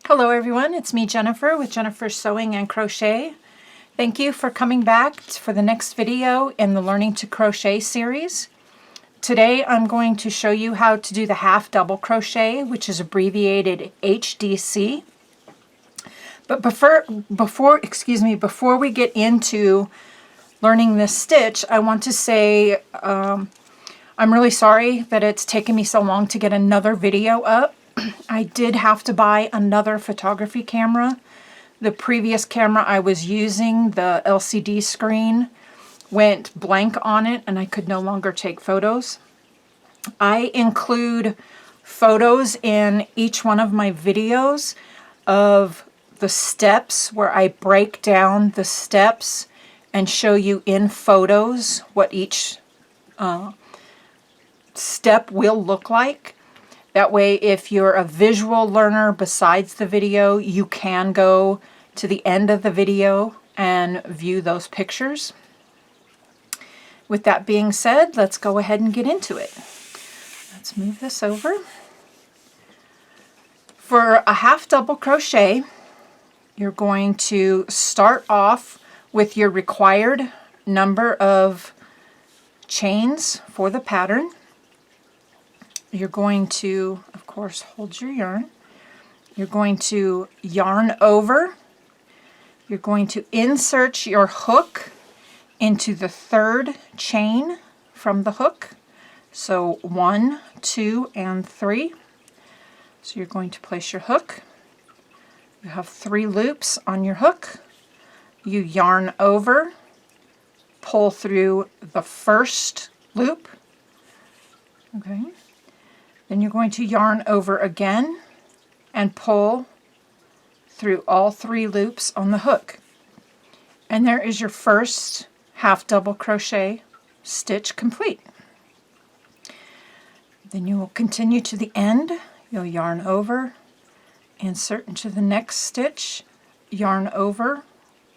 Hello everyone, it's me Jennifer with Jennifer's Sewing and Crochet. Thank you for coming back for the next video in the Learning to Crochet series. Today I'm going to show you how to do the half double crochet, which is abbreviated HDC. But before we get into learning this stitch, I want to say I'm really sorry that it's taken me so long to get another video up. I did have to buy another photography camera. The previous camera I was using, the LCD screen, went blank on it and I could no longer take photos. I include photos in each one of my videos of the steps where I break down the steps and show you in photos what each step will look like. That way, if you're a visual learner besides the video, you can go to the end of the video and view those pictures. With that being said, let's go ahead and get into it. Let's move this over. For a half double crochet, you're going to start off with your required number of chains for the pattern. You're going to, of course, hold your yarn. You're going to yarn over. You're going to insert your hook into the third chain from the hook. So 1, 2, and 3. So you're going to place your hook. You have 3 loops on your hook. You yarn over, pull through the first loop. Okay. Then you're going to yarn over again and pull through all 3 loops on the hook. And there is your first half double crochet stitch complete. Then you will continue to the end. You'll yarn over, insert into the next stitch, yarn over,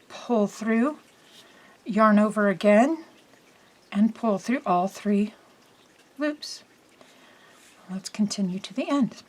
pull through, yarn over again, and pull through all 3 loops. Let's continue to the end.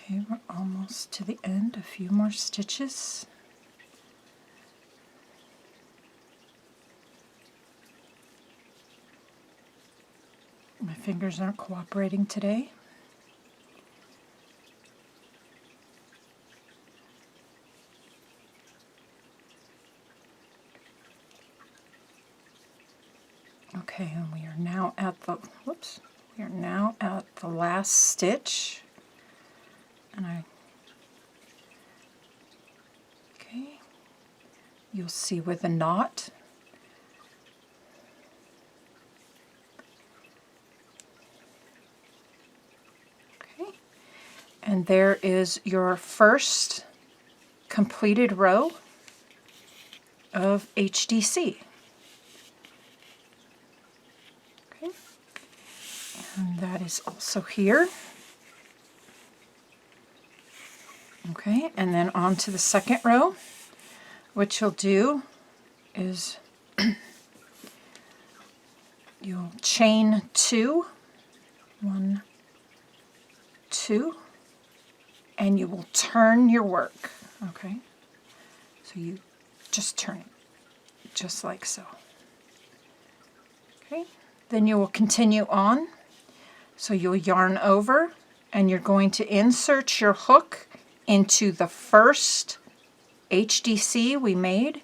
Okay, we're almost to the end, a few more stitches. My fingers aren't cooperating today. Okay, and we are now at the, we are now at the last stitch. And okay, you'll see with a knot. Okay, and there is your first completed row of HDC. Okay, and that is also here. Okay, and then on to the second row. What you'll do is you'll chain 2, 1, 2, and you will turn your work. Okay, so you just turn it, just like so. Okay, then you will continue on. So you'll yarn over, and you're going to insert your hook into the first HDC we made,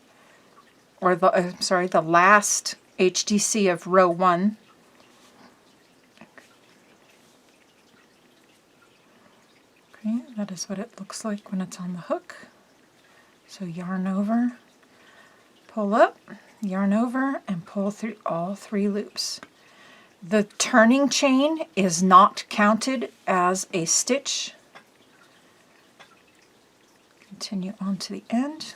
or the last HDC of row 1. Okay, that is what it looks like when it's on the hook. So yarn over, pull up, yarn over, and pull through all 3 loops. The turning chain is not counted as a stitch. Continue on to the end.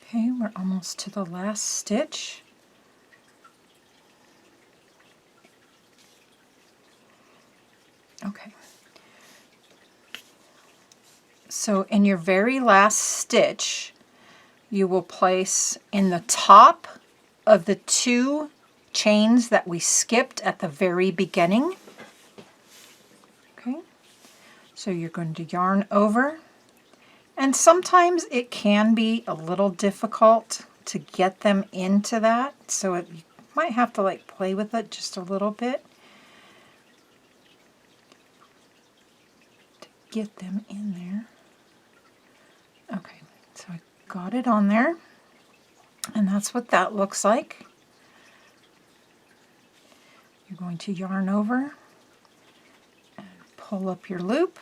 Okay, we're almost to the last stitch. Okay. So in your very last stitch, you will place in the top of the 2 chains that we skipped at the very beginning. Okay, so you're going to yarn over, and sometimes it can be a little difficult to get them into that, so you might have to like play with it just a little bit to get them in there. Okay, so I got it on there, and that's what that looks like. You're going to yarn over and pull up your loop,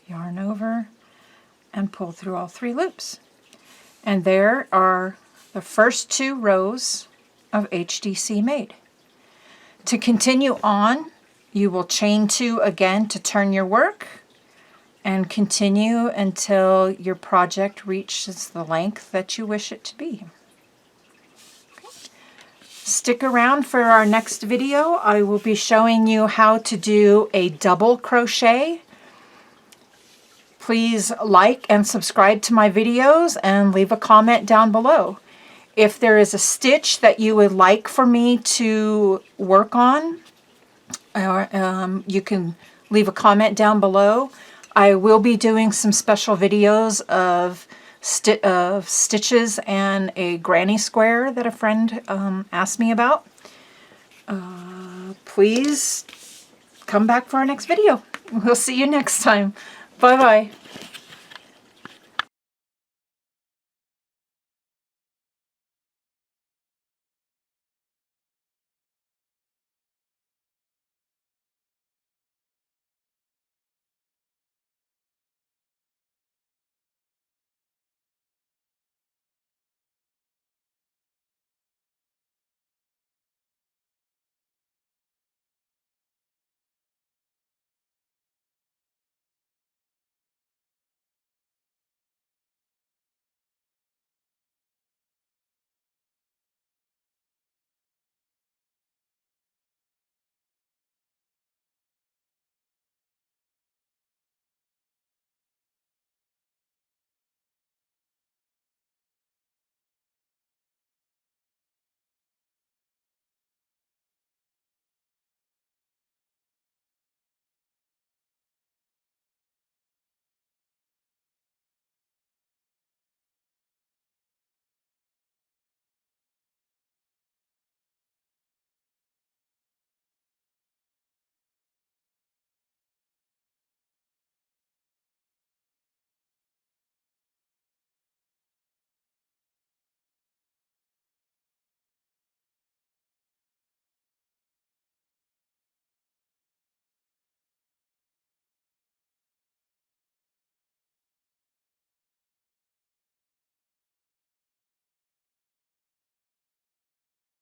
yarn over, and pull through all 3 loops. And there are the first 2 rows of HDC made. To continue on, you will chain 2 again to turn your work and continue until your project reaches the length that you wish it to be. Okay. Stick around for our next video. I will be showing you how to do a double crochet. Please like and subscribe to my videos and leave a comment down below. If there is a stitch that you would like for me to work on, you can leave a comment down below. I will be doing some special videos of stitches and a granny square that a friend asked me about. Please come back for our next video. We'll see you next time. Bye-bye.